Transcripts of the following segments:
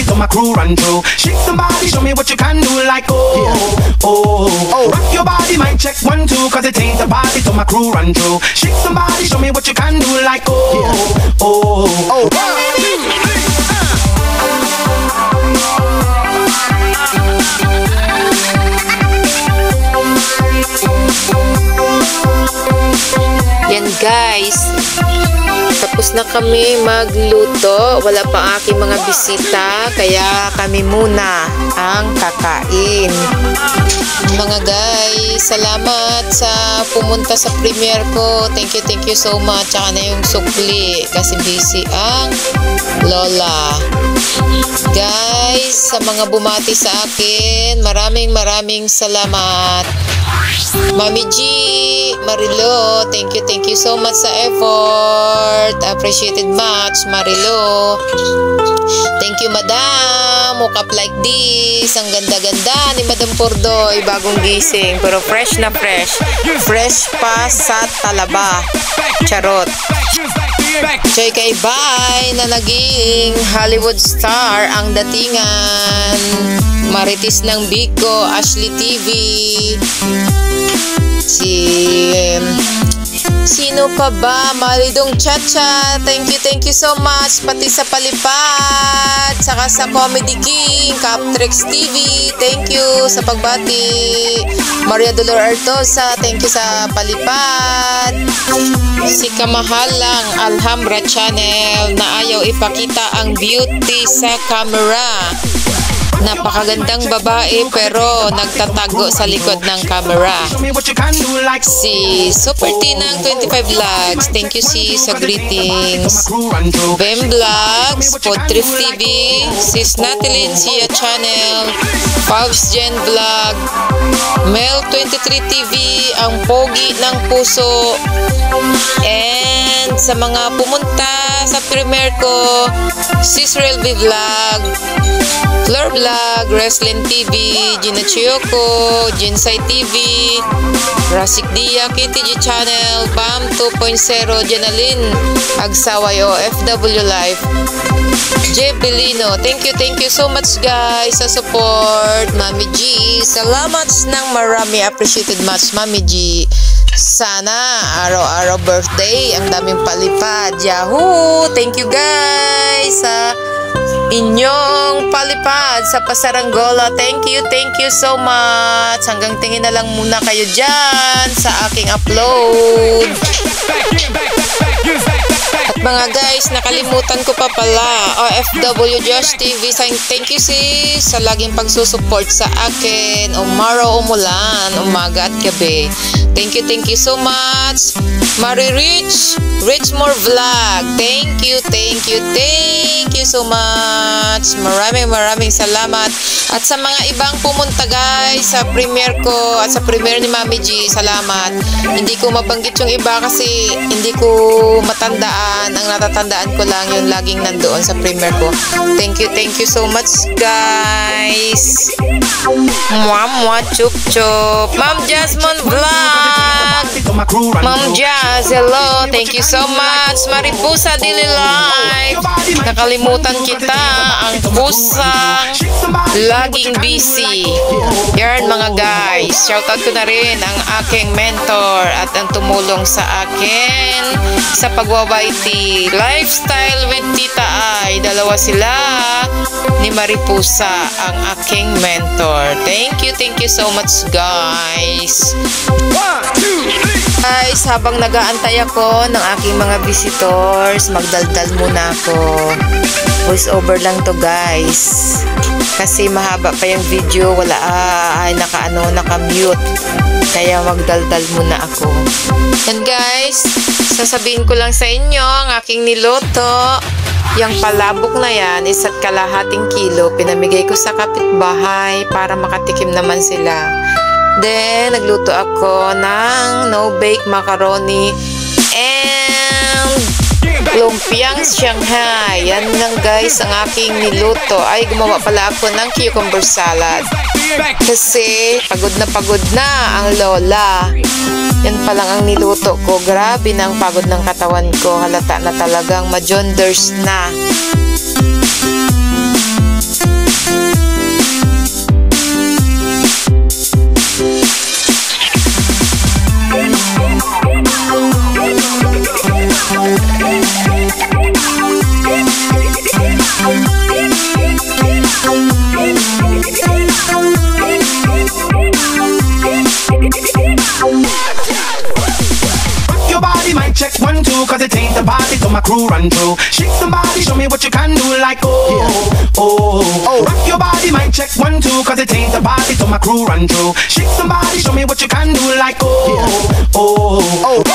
party till my crew run through. Shake somebody, show me what you can do. Like rock your body, mic check 1 2, 'cause it ain't the party till my crew run through. Shake somebody, show me what you can do. Like Yan guys, tapos na kami magluto. Wala pa aking mga bisita, kaya kami muna ang kakain. Mga guys, salamat sa pumunta sa premiere ko. Thank you so much. Tsaka na yung sukli kasi busy ang lola. Guys, sa mga bumati sa akin, maraming salamat. Mami G, Marilo, thank you so much sa effort. Appreciated much, Marilo. Thank you, Madam. Woke up like this. Ang ganda-ganda ni Madam Pordoy. Bagong gising, pero fresh na fresh. Fresh pa sa talaba. Charot. Joy kay Bay na naging Hollywood star ang datingan. Marites ng Biko, Ashley TV. Sino pa ba? Maridong Chacha, thank you so much. Pati sa Palipad, saka sa Comedy King, Captrex TV, thank you sa pagbati. Maria Dolor Artosa, thank you sa Palipad. Si Kamahalang Alhambra Channel na ayaw ipakita ang beauty sa camera. Napakagandang babae pero nagtatago sa likod ng camera. Si Super Tinang 25 Vlogs, thank you sa greetings. Bem Vlogs, Podtrip TV, Sis Natalie Sia Channel, Pavs Gen Vlog, Mel 23 TV, ang pogi ng puso. And sa mga pumunta sa premiere ko, Sis Relby Vlog, Fleur Vlog, Wrestling TV, Gina Chiyoko, Jinsai TV, Rasik Dia, KTG Channel, Pam 2.0, Janalyn Agsaway OFW Life, J. Belino, thank you so much guys sa support. Mami G, salamat ng marami, appreciated much Mami G. Sana araw-araw birthday ang daming palipad. Yahoo! Thank you guys sa inyong palipad sa Pasaranggola. Thank you so much. Hanggang tingin na lang muna kayo dyan sa aking upload. At mga guys, nakalimutan ko pa pala, OFW Josh TV, thank you sis sa laging pagsusupport sa akin. Umaraw, umulan, umaga at gabi. Thank you so much. Mari Richmore Vlog, thank you so much. Maraming salamat. At sa mga ibang pumunta guys sa premiere ko at sa premiere ni Mami G, salamat. Hindi ko mabanggit yung iba kasi hindi ko matandaan. Ang natatandaan ko lang yung laging nandoon sa premiere ko. Thank you so much guys. Mwah, chup. Ma'am Jasmine Vlog, Ma'am Jazz, hello, thank you so much. Maripusa Daily Life, nakalimutan kita, ang pusang laging busy. Yan mga guys, shoutout ko na rin ang aking mentor at ang tumulong sa akin sa pagwawaiti Lifestyle with Tita Ay. Dalawa sila ni Maripusa, ang aking mentor. Thank you so much guys. Guys, habang nag-aantay ako ng aking mga visitors, magdaldal muna ako. Voice over lang to guys, kasi mahaba pa yung video. Wala naka-mute, kaya magdaldal muna ako. And guys, sasabihin ko lang sa inyo ang aking niluto. Yung palabok na yan, 1.5 kilo, pinamigay ko sa kapitbahay para makatikim naman sila. Then, nagluto ako ng no-bake macaroni and lumpiang Shanghai. Yan lang guys ang aking niluto. Ay, gumawa pala ako ng cucumber salad kasi pagod na ang lola. Yan pa lang ang niluto ko. Grabe na ang pagod ng katawan ko. Halata na talagang majonders na. my crew run through. Shake somebody, show me what you can do like rock your body, mic check 1, 2, cause it ain't a party till my crew run through. Shake somebody, show me what you can do like 1, 2, 3,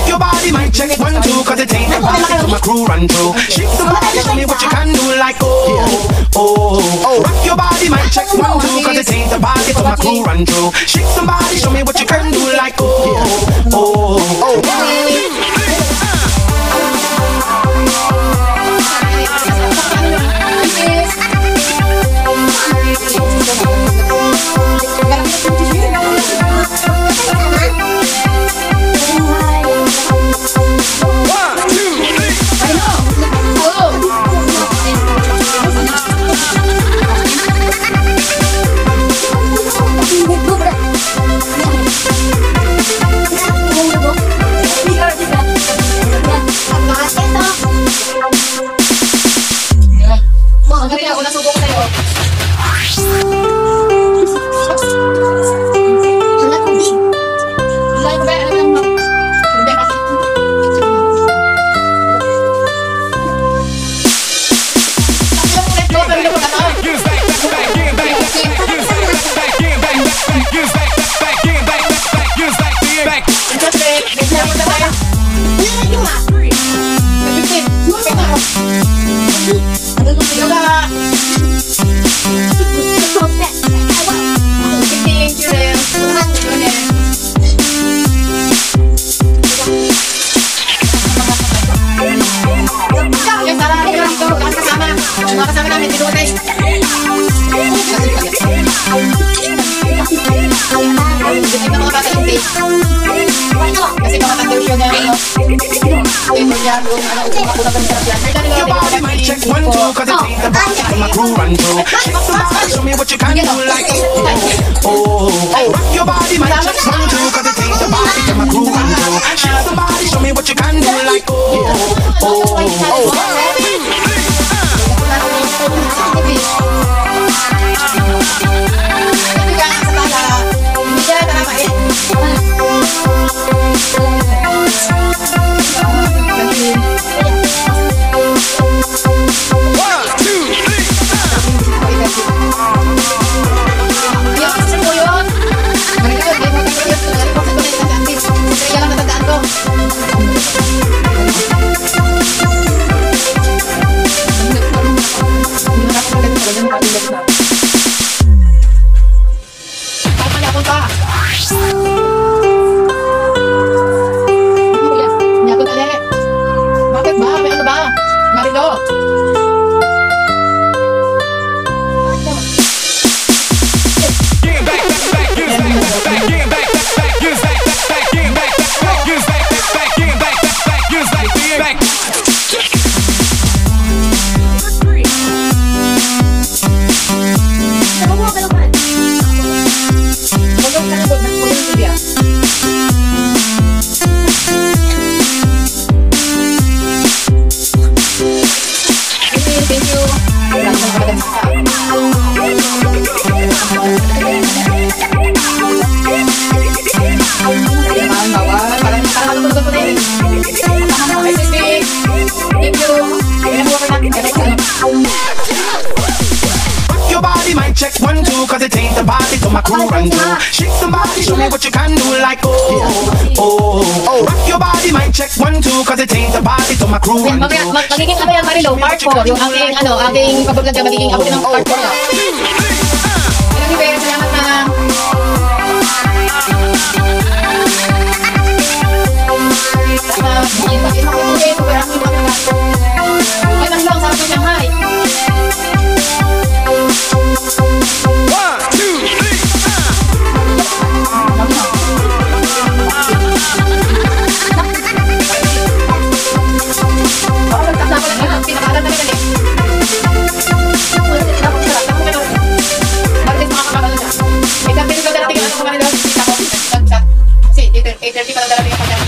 your body might check 1, 2, cause it ain't a party till my crew run through. Shake somebody, show me what you can do like rock your body might check 1, 2, cause it ain't a party till my crew run through. Shake somebody, show me what you can do like your body might check 1, 2, cause it ain't a party till my crew run through. Shake somebody, show me what you can do like rock your body might check 1, 2, cause it ain't a party till my crew run through. Shake somebody, show me what you can do like to, cause it ain't the party to my crew run to. Shake somebody, show me what you can do like rock your body, mic check 1, 2, cause it ain't the party to my crew run to. Magiging ano yan, Marilo, part 4. Yung aking pag-vlog dyan, magiging ako din ng part 4 na. Anyway, salamat na. Kasi 8:30 pa lang darating ako dyan.